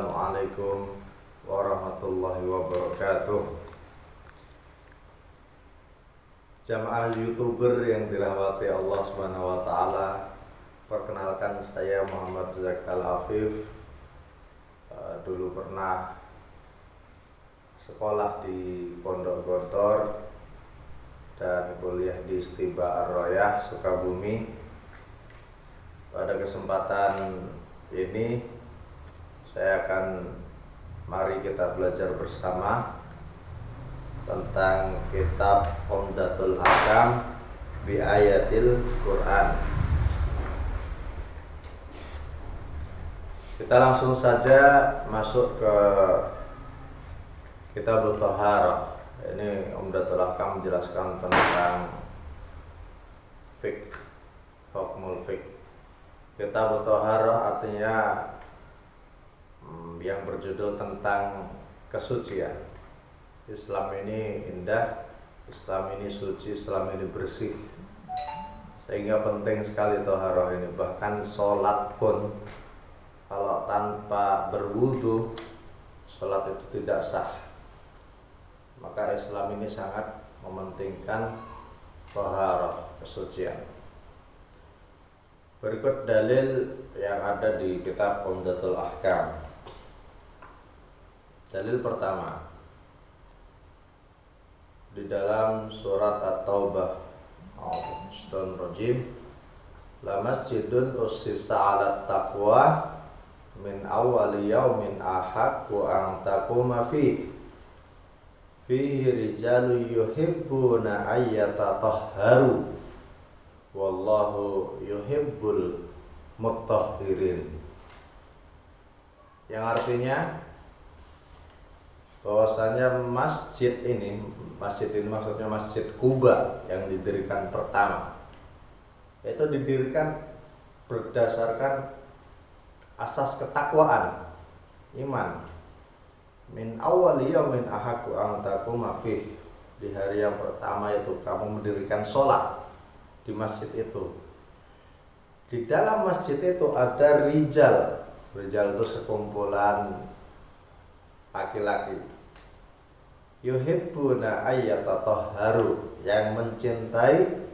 Assalamualaikum warahmatullahi wabarakatuh. Jamaah YouTuber yang dirahmati Allah Subhanahu wa taala. Perkenalkan, saya Muhammad Zakal Afif. Dulu pernah sekolah di Pondok Gontor dan kuliah di Istiba Ar-Royah, Sukabumi. Pada kesempatan ini saya mari kita belajar bersama tentang kitab Umdatul Ahkam bi Ayatil Quran. Kita langsung saja masuk ke kitab Thaharah. Ini Umdatul Ahkam menjelaskan tentang fiqh, hukmul fiqh. Kitab Thaharah artinya yang berjudul tentang kesucian. Islam ini indah, Islam ini suci, Islam ini bersih, sehingga penting sekali thaharah ini. Bahkan sholat pun kalau tanpa berwudu, sholat itu tidak sah. Maka Islam ini sangat mementingkan thaharah, kesucian. Berikut dalil yang ada di kitab Umdatul Ahkam. Dalil pertama di dalam surat At-Taubah, A'udzubillahi la masjidun ussisa 'alat taqwa min awwali yaumin ahaqqu an taquma fihi rijalun yuhibbuna ayyatatahharu wallahu yuhibbul mutahhirin. Yang artinya bahwasanya masjid ini maksudnya Masjid Quba yang didirikan pertama, itu didirikan berdasarkan asas ketakwaan, iman. Min awwali yaumin ahaqqu an taquma fih, di hari yang pertama itu kamu mendirikan sholat di masjid itu. Di dalam masjid itu ada rijal itu sekumpulan laki-laki, yuhibbuna ayyatatahharu, yang mencintai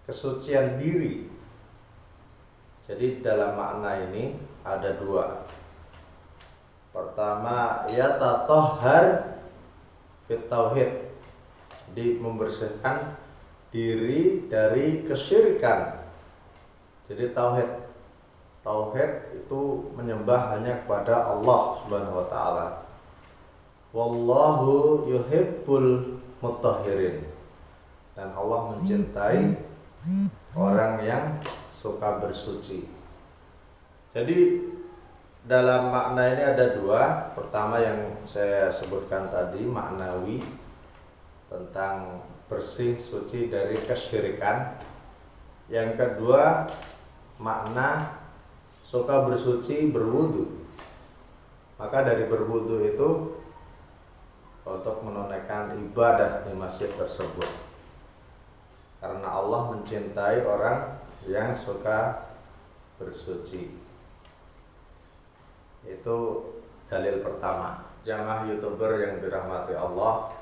kesucian diri. Jadi dalam makna ini ada dua. Pertama, yatatahhar fit tauhid, jadi membersihkan diri dari kesyirikan. Jadi Tauhid itu menyembah hanya kepada Allah Subhanahu wa taala. Wallahu yuhibbul mutahhirin. Dan Allah mencintai orang yang suka bersuci. Jadi dalam makna ini ada dua. Pertama yang saya sebutkan tadi, maknawi, tentang bersih suci dari kesyirikan. Yang kedua, makna suka bersuci, berwudu. Maka dari berwudu itu untuk menunaikan ibadah di masjid tersebut, karena Allah mencintai orang yang suka bersuci. Itu dalil pertama. Jamaah YouTuber yang dirahmati Allah,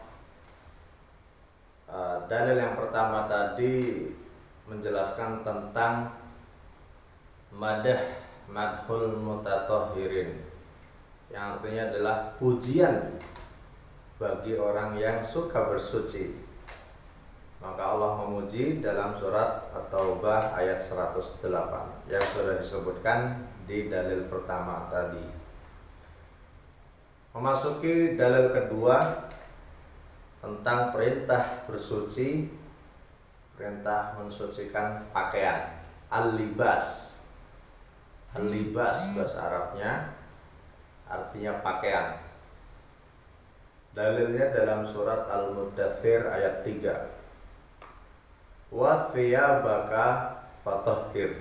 dalil yang pertama tadi menjelaskan tentang madhul mutatahhirin, yang artinya adalah pujian bagi orang yang suka bersuci. Maka Allah memuji dalam surat At-Taubah ayat 108 yang sudah disebutkan di dalil pertama tadi. Memasuki dalil kedua tentang perintah bersuci, perintah mensucikan pakaian, al-libas. Al-libas bahasa Arabnya artinya pakaian. Dalilnya dalam surat Al-Muddathir ayat 3. Wa thiyabaka fatahhir.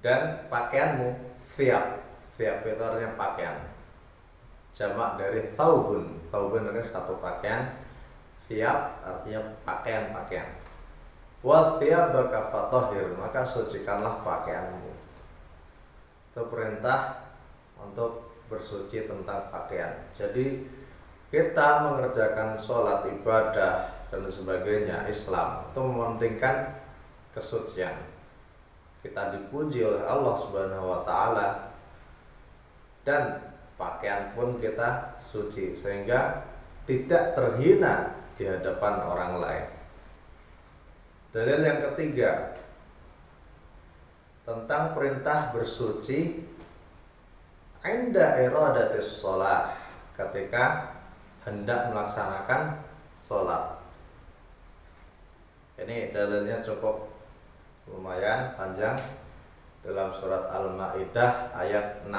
Dan pakaianmu, thiyab itu artinya pakaian. Jamak dari thawbun. Thawbun artinya satu pakaian. Thiyab artinya pakaian-pakaian. Wa thiyabaka fatahhir, maka sucikanlah pakaianmu. itu perintah untuk bersuci tentang pakaian. Jadi kita mengerjakan sholat, ibadah dan sebagainya, Islam itu mementingkan kesucian. Kita dipuji oleh Allah Subhanahu wa taala dan pakaian pun kita suci sehingga tidak terhina di hadapan orang lain. Dalil yang ketiga tentang perintah bersuci inda iradatis shalah, ketika hendak melaksanakan sholat. Ini dalilnya cukup lumayan panjang dalam surat Al-Maidah ayat 6.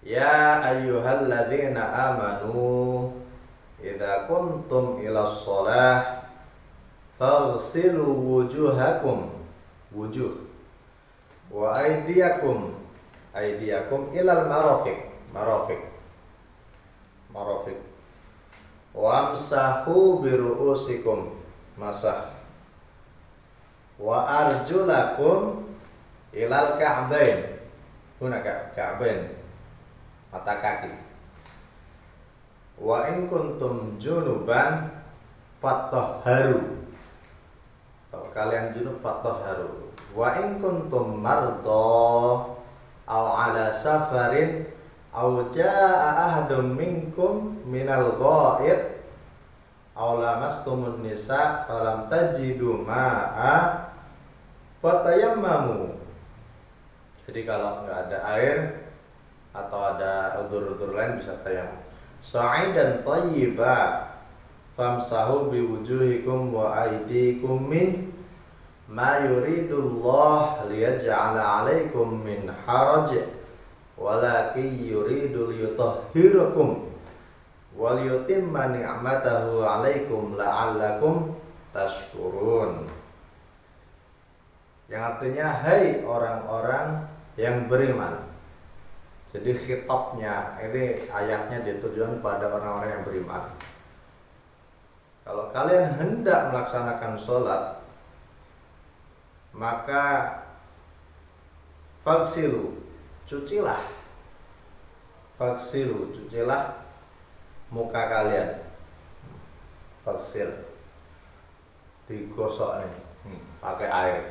Ya ayyuhalladzina amanu idza kuntum ilas shalah faghsilu wujuhakum wa aydiyakum ilal marafiq wamsahu biru'usikum masah wa arjulakum ilal ka'bain mata kaki wa in kuntum junuban fatahharu, kalau kalian junub fatahharu wa in kuntum marda aw ala safarin aw jaa ahadun minkum minal ghaid aw lamastumun nisa falam tajidu ma'a fatayammamu. Jadi kalau nggak ada air atau ada udzur-udzur lain bisa tayamum. Sa'idan thayyiba famsahu biwujuhikum wa aydikum min ma yuridullah liyaj'ala 'alaikum min haraj walakin yuridu liyutahhirakum wa liyutimma ni'matahu 'alaikum la'allakum tashkurun. Yang artinya hai orang-orang yang beriman. Jadi khitabnya ini ayatnya ditujukan pada orang-orang yang beriman. Kalau kalian hendak melaksanakan sholat, maka faghsilu, cucilah muka kalian. Faghsil, digosok nih, pakai air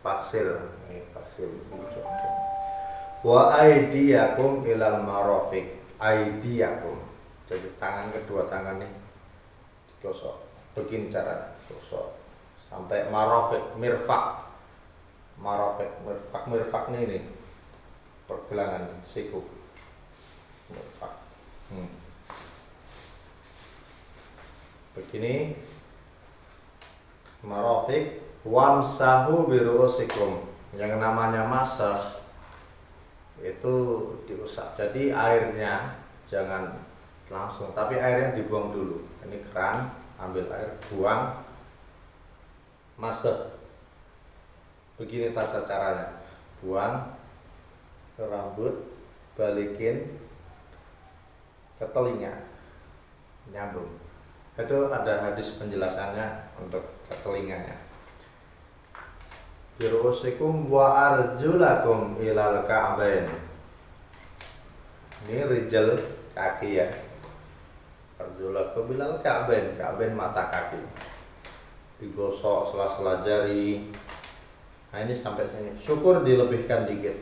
faghsil, wa aydiyakum ilal marafiq, aydiyakum, jadi tangan, kedua tangan nih digosok. Begini cara gosok sampai marafiq, mirfaq nih pergelangan siku mirfaq. Begini marafiq. Wamsahu biru'usikum, yang namanya masah itu diusap. Jadi airnya jangan langsung, tapi airnya dibuang dulu. Ini keran, ambil air, buang, masah. Begini tata caranya, buang ke rambut, balikin ke telinga, nyambung. Itu ada hadis penjelasannya untuk ke telinganya. Biru'usikum wa arjulakum ilal ka'bain. Ini rijal, kaki ya. Arjulakum ilal ka'bain, ka'bain mata kaki. Digosok sela-sela jari. Nah ini sampai sini. Syukur dilebihkan dikit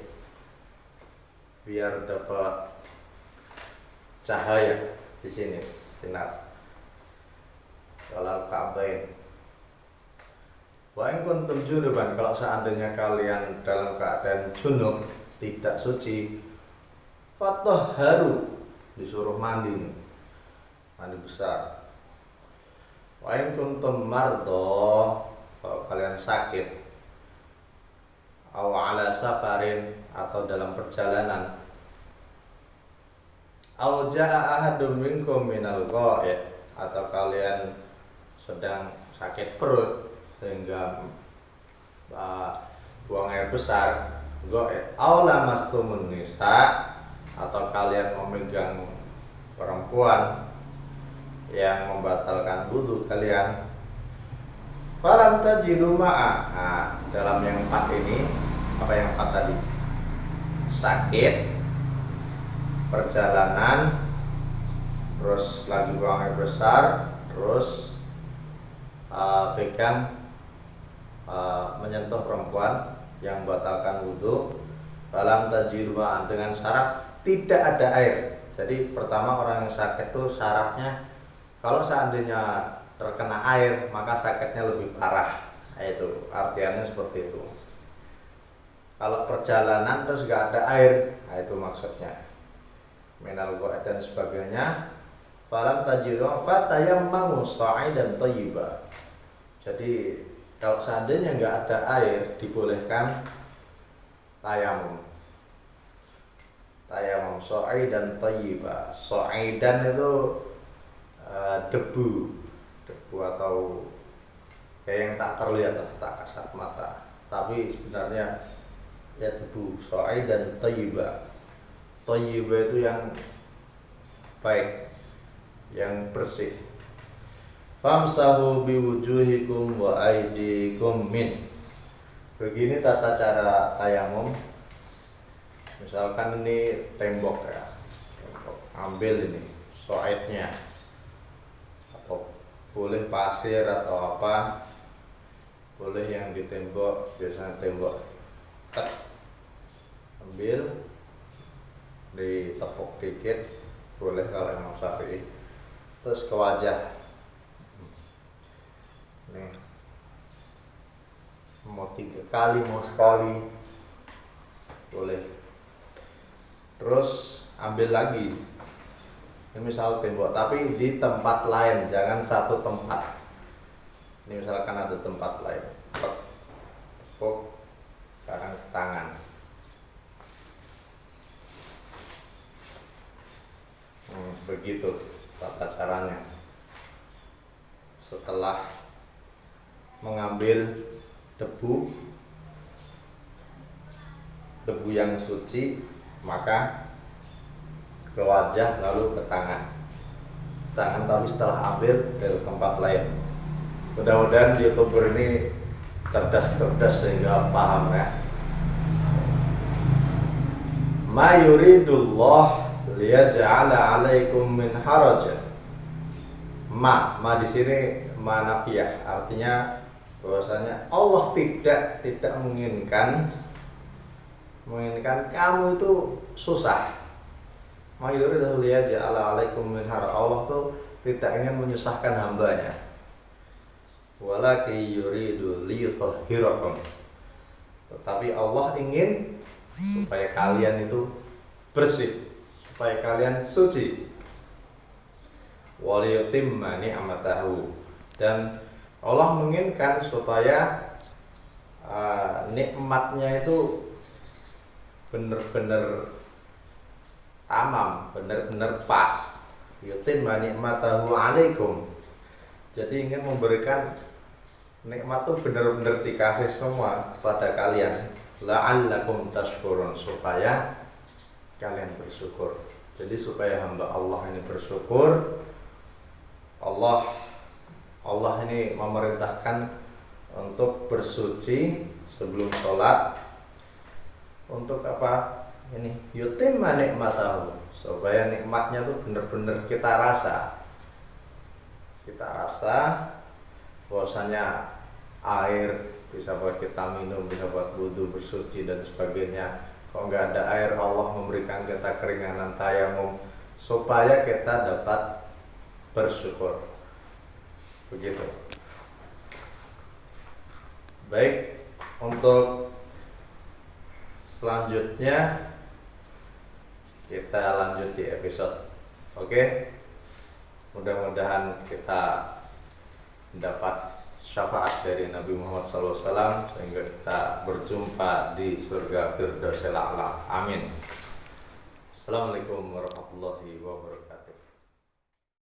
biar dapat cahaya di sini, sinar. Ilal ka'bain. Wa in kuntum junuban, kalau seandainya kalian dalam keadaan junub, tidak suci, fatahharu, disuruh mandi besar. Wa in kuntum mardo, kalau kalian sakit, aw ala safarin, atau dalam perjalanan, aw jaa ahadum minkum minal ghaid, atau kalian sedang sakit perut sehingga buang air besar, ghaid, aw lamastumun nisa, atau kalian memegang perempuan yang membatalkan wudu kalian, falam tajidu ma'a. Nah, dalam yang 4 ini, apa yang 4 tadi? Sakit, perjalanan, terus lagi buang air besar, terus pegang menyentuh perempuan yang membatalkan wudhu. Falam tajidu ma'an, dengan syarat tidak ada air. Jadi pertama, orang yang sakit itu syaratnya kalau seandainya terkena air maka sakitnya lebih parah. Nah, itu artiannya seperti itu. Kalau perjalanan terus gak ada air, nah itu maksudnya minal ghaid dan sebagainya. Falam tajidu fatayammamu sha'idan thayyiba. Jadi kalau seandainya nggak ada air, dibolehkan tayamum. Tayamum sha'idan thayyiba. Sha'idan itu debu atau kayak yang tak terlihat, tak kasat mata, tapi sebenarnya ya debu. Sha'idan thayyiba. Thayyiba itu yang baik, yang bersih. Famsahu biwujuhikum wa aydikum min. Begini tata cara tayamum. Misalkan ini tembok ya, tembok. Ambil ini so'idnya, atau boleh pasir atau apa, boleh yang di tembok, biasanya tembok. Ambil, ditepuk dikit, boleh kalau Imam Syafi'i. Terus ke wajah. Nih, mau 3 kali, mau sekali, boleh. Terus ambil lagi. Ini misal tembok, tapi di tempat lain, jangan satu tempat. Ini misalkan ada tempat lain, tepuk sekarang tangan. Begitu tata caranya. Setelah mengambil debu yang suci, maka ke wajah lalu ke tangan. Tapi setelah ambil dari tempat lain. Mudah-mudahan YouTuber ini cerdas sehingga paham ya. Ma yuridullah liyaj'ala 'alaikum min haraj. Ma di sini ma nafiyah, artinya bahwasanya Allah tidak menginginkan kamu itu susah. Ma yuridullah liyaj'ala 'alaikum min haraj. Allah tuh tidak ingin menyusahkan hambanya. Walaki yuridu liyutahhirakum. Tetapi Allah ingin supaya kalian itu bersih, supaya kalian suci. Waliyutimma ni'matahu, dan Allah menginginkan supaya nikmatnya itu benar-benar tamam, benar-benar pas. Yutimma ni'matahu 'alaikum. Jadi ingin memberikan nikmat itu benar-benar dikasih semua kepada kalian. La'allakum tashkurun, supaya kalian bersyukur. Jadi supaya hamba Allah ini bersyukur, Allah ini memerintahkan untuk bersuci sebelum sholat. Untuk apa? Ini yutimma nikmatahu, supaya nikmatnya tuh benar-benar kita rasa. Kita rasa bahwasanya air bisa buat kita minum, bisa buat wudhu, bersuci dan sebagainya. Kalau nggak ada air, Allah memberikan kita keringanan tayamum supaya kita dapat bersyukur. Begitu. Baik, untuk selanjutnya kita lanjut di episode. Oke. Mudah-mudahan kita mendapat syafaat dari Nabi Muhammad SAW sehingga kita berjumpa di surga Firdausil A'la. Amin. Assalamualaikum warahmatullahi wabarakatuh.